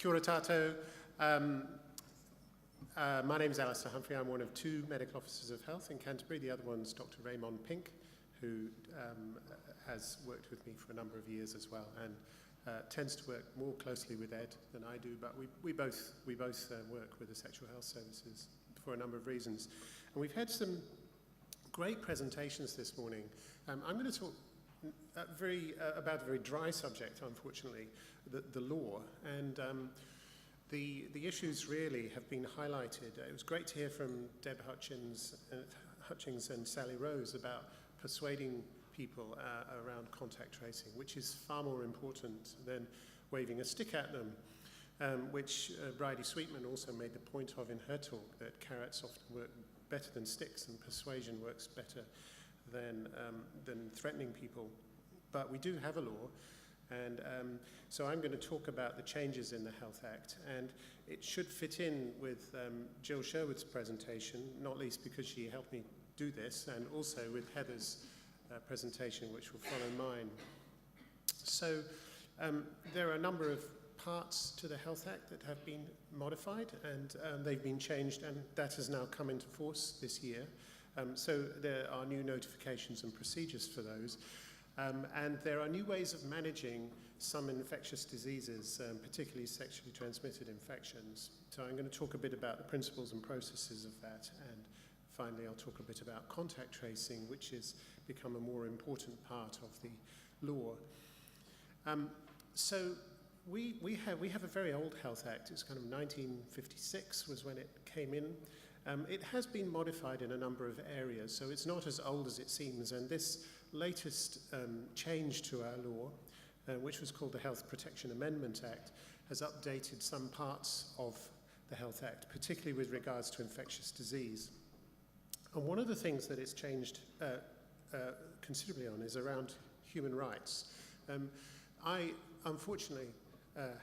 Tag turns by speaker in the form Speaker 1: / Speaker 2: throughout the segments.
Speaker 1: Kia ora tātou. My name is Alistair Humphrey. I'm one of 2 medical officers of health in Canterbury. The other one's Dr. Raymond Pink, who has worked with me for a number of years as well, and tends to work more closely with Ed than I do, but we both work with the sexual health services for a number of reasons. And we've had some great presentations this morning. I'm going to talk about a very dry subject, unfortunately, the law, and the issues really have been highlighted. It was great to hear from Deb Hutchings and Sally Rose about persuading people around contact tracing, which is far more important than waving a stick at them, which Bridie Sweetman also made the point of in her talk, that carrots often work better than sticks and persuasion works better than threatening people. But we do have a law, and so I'm going to talk about the changes in the Health Act, and it should fit in with Jill Sherwood's presentation, not least because she helped me do this, and also with Heather's presentation, which will follow mine. So there are a number of parts to the Health Act that have been modified, and they've been changed, and that has now come into force this year. So there are new notifications and procedures for those. And there are new ways of managing some infectious diseases, particularly sexually transmitted infections. So I'm going to talk a bit about the principles and processes of that, and finally I'll talk a bit about contact tracing, which has become a more important part of the law. So we have a very old Health Act. It's kind of 1956 was when it came in. It has been modified in a number of areas, so it's not as old as it seems, and this latest change to our law, which was called the Health Protection Amendment Act, has updated some parts of the Health Act, particularly with regards to infectious disease. And one of the things that it's changed considerably on is around human rights. I, unfortunately,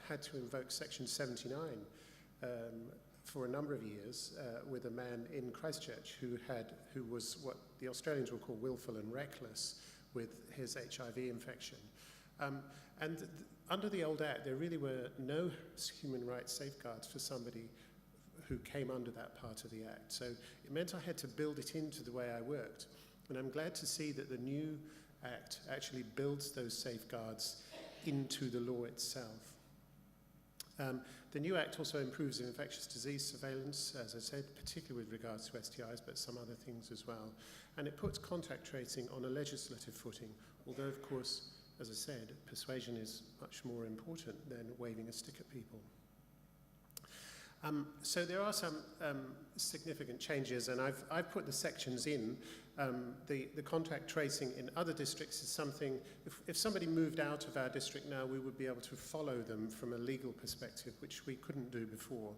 Speaker 1: had to invoke Section 79 for a number of years with a man in Christchurch who was what the Australians will call willful and reckless with his HIV infection. Under the old Act, there really were no human rights safeguards for somebody who came under that part of the Act. So it meant I had to build it into the way I worked. And I'm glad to see that the new Act actually builds those safeguards into the law itself. The new Act also improves infectious disease surveillance, as I said, particularly with regards to STIs, but some other things as well. And it puts contact tracing on a legislative footing, although, of course, as I said, persuasion is much more important than waving a stick at people. So there are some significant changes, and I've put the sections in. The contact tracing in other districts is something, if somebody moved out of our district now, we would be able to follow them from a legal perspective, which we couldn't do before.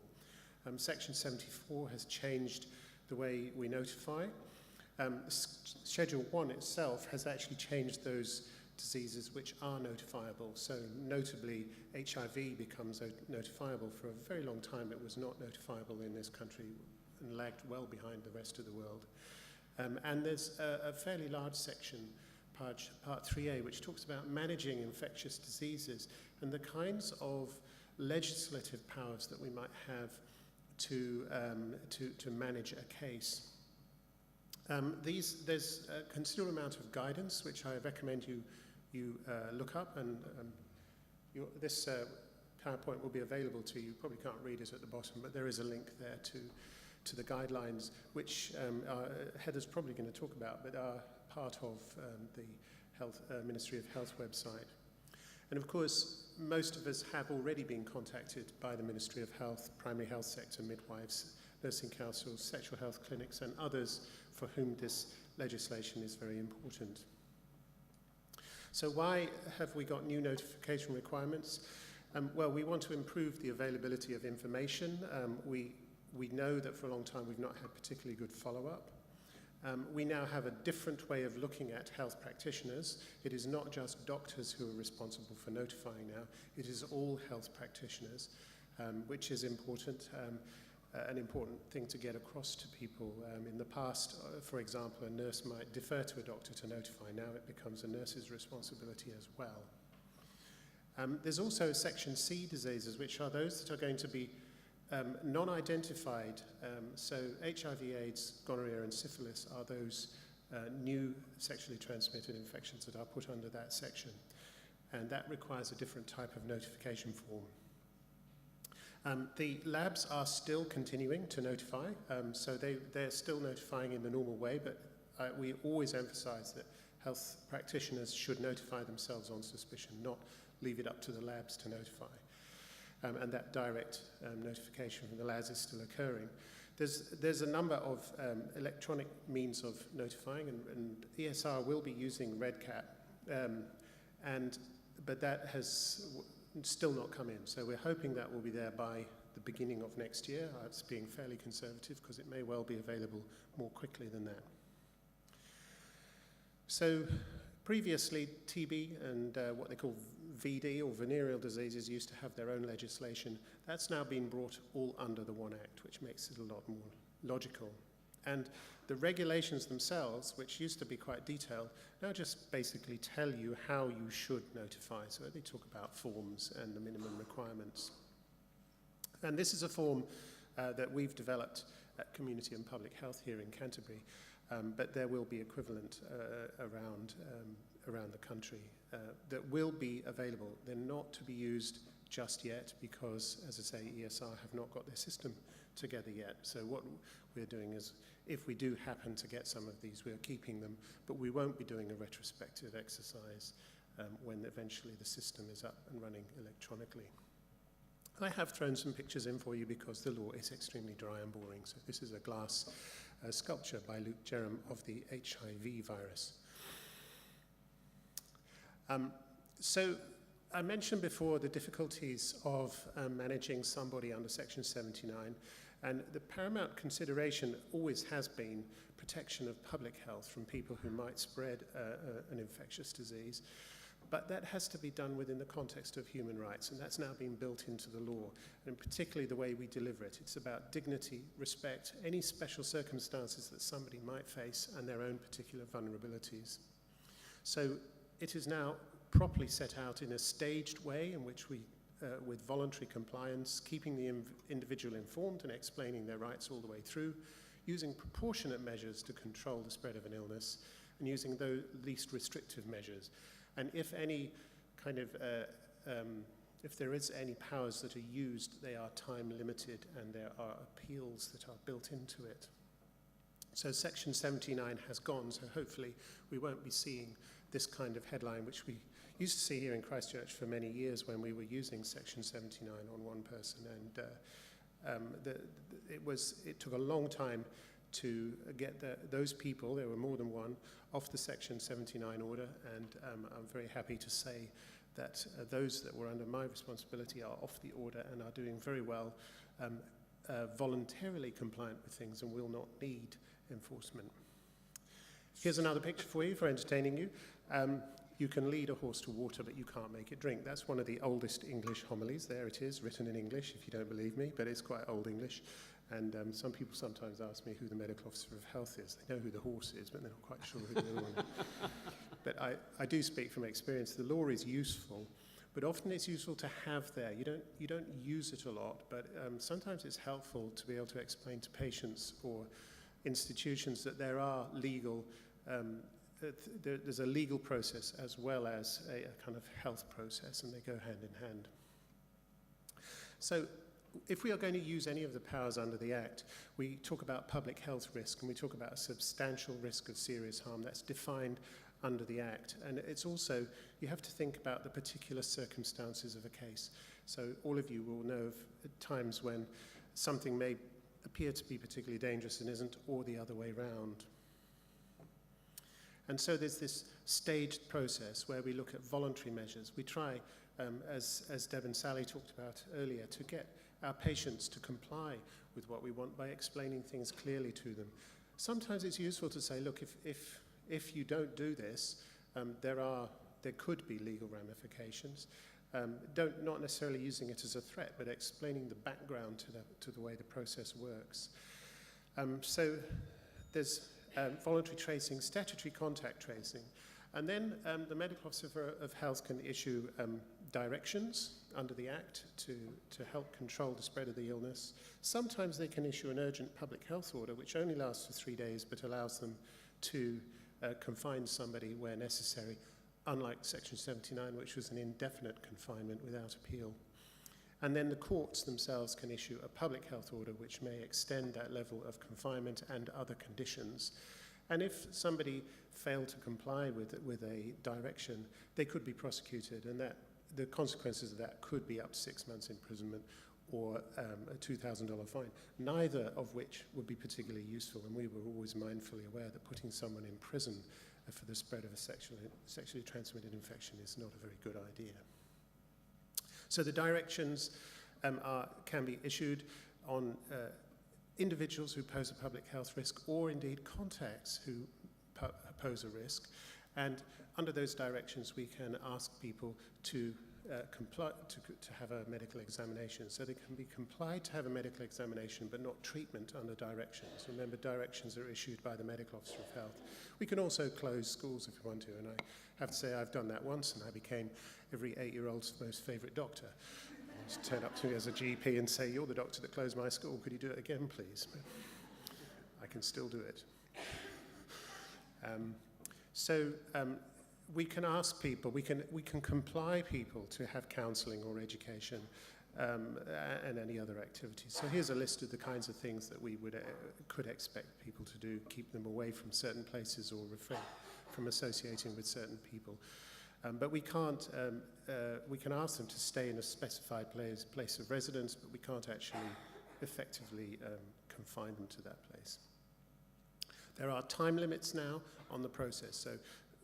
Speaker 1: Section 74 has changed the way we notify. Schedule 1 itself has actually changed those diseases which are notifiable. So notably, HIV becomes notifiable. For a very long time it was not notifiable in this country and lagged well behind the rest of the world. And there's a fairly large section, Part 3A, which talks about managing infectious diseases and the kinds of legislative powers that we might have to manage a case. There's a considerable amount of guidance, which I recommend you look up, and this PowerPoint will be available to you. You probably can't read it at the bottom, but there is a link there to the guidelines, which Heather's probably going to talk about, but are part of the Ministry of Health website. And of course, most of us have already been contacted by the Ministry of Health, primary health sector, midwives, nursing councils, sexual health clinics, and others for whom this legislation is very important. So why have we got new notification requirements? Well, we want to improve the availability of information. We know that for a long time we've not had particularly good follow-up. We now have a different way of looking at health practitioners. It is not just doctors who are responsible for notifying now. It is all health practitioners, which is important. An important thing to get across to people. In the past, for example, a nurse might defer to a doctor to notify. Now it becomes a nurse's responsibility as well. There's also Section C diseases, which are those that are going to be non-identified. So HIV, AIDS, gonorrhea and syphilis are those new sexually transmitted infections that are put under that section. And that requires a different type of notification form. The labs are still continuing to notify, so they're still notifying in the normal way, but we always emphasize that health practitioners should notify themselves on suspicion, not leave it up to the labs to notify. And that direct notification from the labs is still occurring. There's a number of electronic means of notifying, and ESR will be using RedCap, but that has still not come in. So we're hoping that will be there by the beginning of next year. It's being fairly conservative because it may well be available more quickly than that. So previously, TB and what they call VD, or venereal diseases, used to have their own legislation. That's now been brought all under the One Act, which makes it a lot more logical. And the regulations themselves, which used to be quite detailed, now just basically tell you how you should notify. So they talk about forms and the minimum requirements. And this is a form that we've developed at Community and Public Health here in Canterbury, but there will be equivalent around the country that will be available. They're not to be used just yet because, as I say, ESR have not got their system together yet. So what we're doing is, if we do happen to get some of these, we're keeping them, but we won't be doing a retrospective exercise when eventually the system is up and running electronically. I have thrown some pictures in for you because the law is extremely dry and boring. So this is a glass sculpture by Luke Jerram of the HIV virus. So I mentioned before the difficulties of managing somebody under Section 79, and the paramount consideration always has been protection of public health from people who might spread an infectious disease. But that has to be done within the context of human rights, and that's now been built into the law, and particularly the way we deliver it. It's about dignity, respect, any special circumstances that somebody might face, and their own particular vulnerabilities. So it is now properly set out in a staged way in which we, with voluntary compliance, keeping the individual informed and explaining their rights all the way through, using proportionate measures to control the spread of an illness, and using the least restrictive measures. And if any kind of, if there is any powers that are used, they are time limited, and there are appeals that are built into it. So Section 79 has gone, so hopefully we won't be seeing this kind of headline, which we used to see here in Christchurch for many years when we were using Section 79 on one person, and it took a long time to get those people, there were more than one, off the Section 79 order, and I'm very happy to say that those that were under my responsibility are off the order and are doing very well, voluntarily compliant with things, and will not need enforcement. Here's another picture for you for entertaining you. You can lead a horse to water, but you can't make it drink. That's one of the oldest English homilies. There it is, written in English, if you don't believe me, but it's quite old English. And some people sometimes ask me who the medical officer of health is. They know who the horse is, but they're not quite sure who the other one is. But I do speak from experience. The law is useful, but often it's useful to have there. You don't use it a lot, but sometimes it's helpful to be able to explain to patients or institutions that there are legal, there's a legal process as well as a kind of health process, and they go hand in hand. So if we are going to use any of the powers under the Act, we talk about public health risk, and we talk about a substantial risk of serious harm. That's defined under the Act. And it's also, you have to think about the particular circumstances of a case. So all of you will know of times when something may appear to be particularly dangerous and isn't, or the other way round. And so there's this staged process where we look at voluntary measures. We try, as Deb and Sally talked about earlier, to get our patients to comply with what we want by explaining things clearly to them. Sometimes it's useful to say, look, if you don't do this, there could be legal ramifications. Not necessarily using it as a threat, but explaining the background to the way the process works. So there's voluntary tracing, statutory contact tracing, and then the medical officer of health can issue directions under the Act to help control the spread of the illness. Sometimes they can issue an urgent public health order, which only lasts for 3 days, but allows them to confine somebody where necessary, unlike Section 79, which was an indefinite confinement without appeal. And then the courts themselves can issue a public health order which may extend that level of confinement and other conditions. And if somebody failed to comply with a direction, they could be prosecuted, and the consequences of that could be up to 6 months imprisonment or a $2,000 fine, neither of which would be particularly useful. And we were always mindfully aware that putting someone in prison for the spread of a sexually transmitted infection is not a very good idea. So the directions can be issued on individuals who pose a public health risk, or indeed contacts who pose a risk. And under those directions, we can ask people to comply, to have a medical examination. So they can be complied to have a medical examination, but not treatment under directions. Remember, directions are issued by the medical officer of health. We can also close schools if we want to, and I have to say I've done that once, and I became every 8-year-old's most favourite doctor. Just turn up to me as a GP and say, "You're the doctor that closed my school, could you do it again, please?" I can still do it. We can ask people, we can comply people to have counselling or education and any other activities. So here's a list of the kinds of things that we could expect people to do: keep them away from certain places or refrain from associating with certain people. But we can't, we can ask them to stay in a specified place of residence, but we can't actually effectively confine them to that place. There are time limits now on the process, so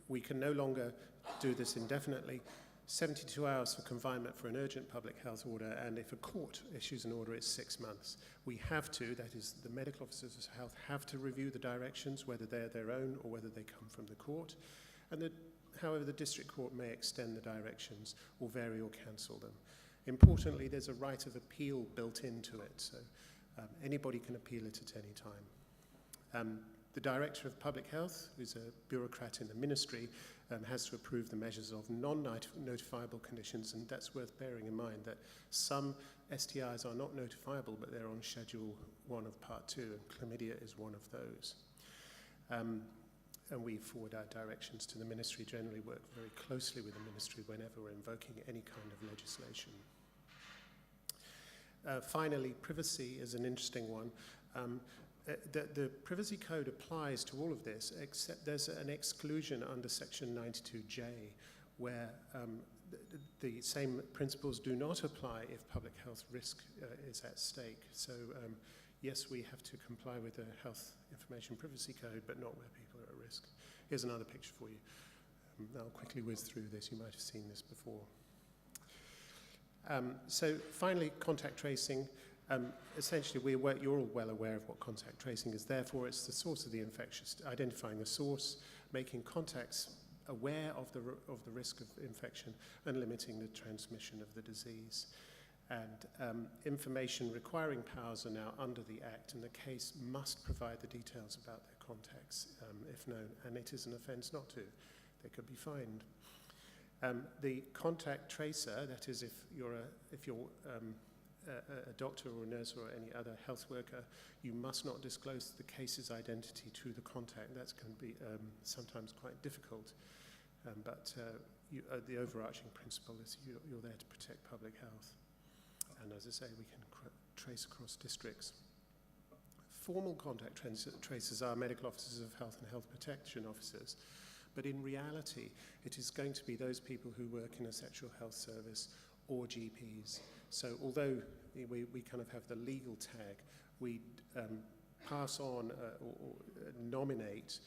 Speaker 1: we can no longer do this indefinitely. 72 hours for confinement for an urgent public health order, and if a court issues an order, it's 6 months. We have to, that is, the medical officers of health have to review the directions, whether they're their own or whether they come from the court. And however, the district court may extend the directions or vary or cancel them. Importantly, there's a right of appeal built into it, so anybody can appeal it at any time. The Director of Public Health, who's a bureaucrat in the ministry, has to approve the measures of non-notifiable conditions, and that's worth bearing in mind that some STIs are not notifiable, but they're on Schedule 1 of Part 2, and chlamydia is one of those. And we forward our directions to the ministry, generally work very closely with the ministry whenever we're invoking any kind of legislation. Finally, privacy is an interesting one. The Privacy Code applies to all of this, except there's an exclusion under Section 92J, where the same principles do not apply if public health risk is at stake. So yes, we have to comply with the Health Information Privacy Code, but not where people are at risk. Here's another picture for you. I'll quickly whiz through this. You might have seen this before. So finally, contact tracing. Essentially, you're all well aware of what contact tracing is there for. It's the source of the infection, identifying the source, making contacts aware of the risk of infection, and limiting the transmission of the disease. And information requiring powers are now under the Act, and the case must provide the details about their contacts if known, and it is an offence not to. They could be fined. The contact tracer, that is, if you're a doctor or a nurse or any other health worker, you must not disclose the case's identity to the contact. That's going to be sometimes quite difficult, but the overarching principle is you're there to protect public health. And as I say, we can trace across districts. Formal contact tracers are medical officers of health and health protection officers, but in reality, it is going to be those people who work in a sexual health service or GPs. So although we kind of have the legal tag, we pass on or nominate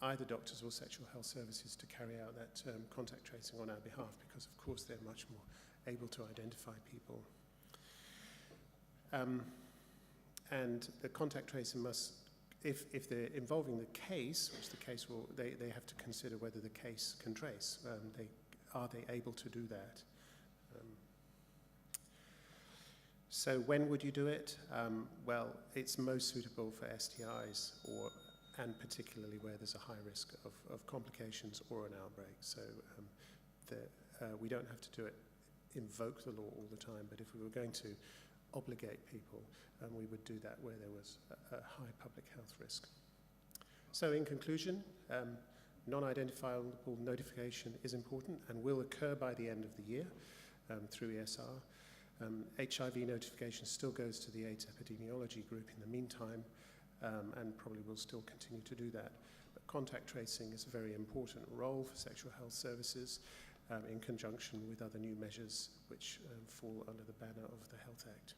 Speaker 1: either doctors or sexual health services to carry out that contact tracing on our behalf, because of course they're much more able to identify people. And the contact tracer must, if they're involving the case, which the case will, they have to consider whether the case can trace. Are they able to do that? So when would you do it? Well, it's most suitable for STIs, and particularly where there's a high risk of complications or an outbreak. So we don't have to do it, invoke the law all the time, but if we were going to obligate people, we would do that where there was a high public health risk. So in conclusion, non-identifiable notification is important and will occur by the end of the year through ESR. HIV notification still goes to the AIDS epidemiology group in the meantime, and probably will still continue to do that. But contact tracing is a very important role for sexual health services in conjunction with other new measures which fall under the banner of the Health Act.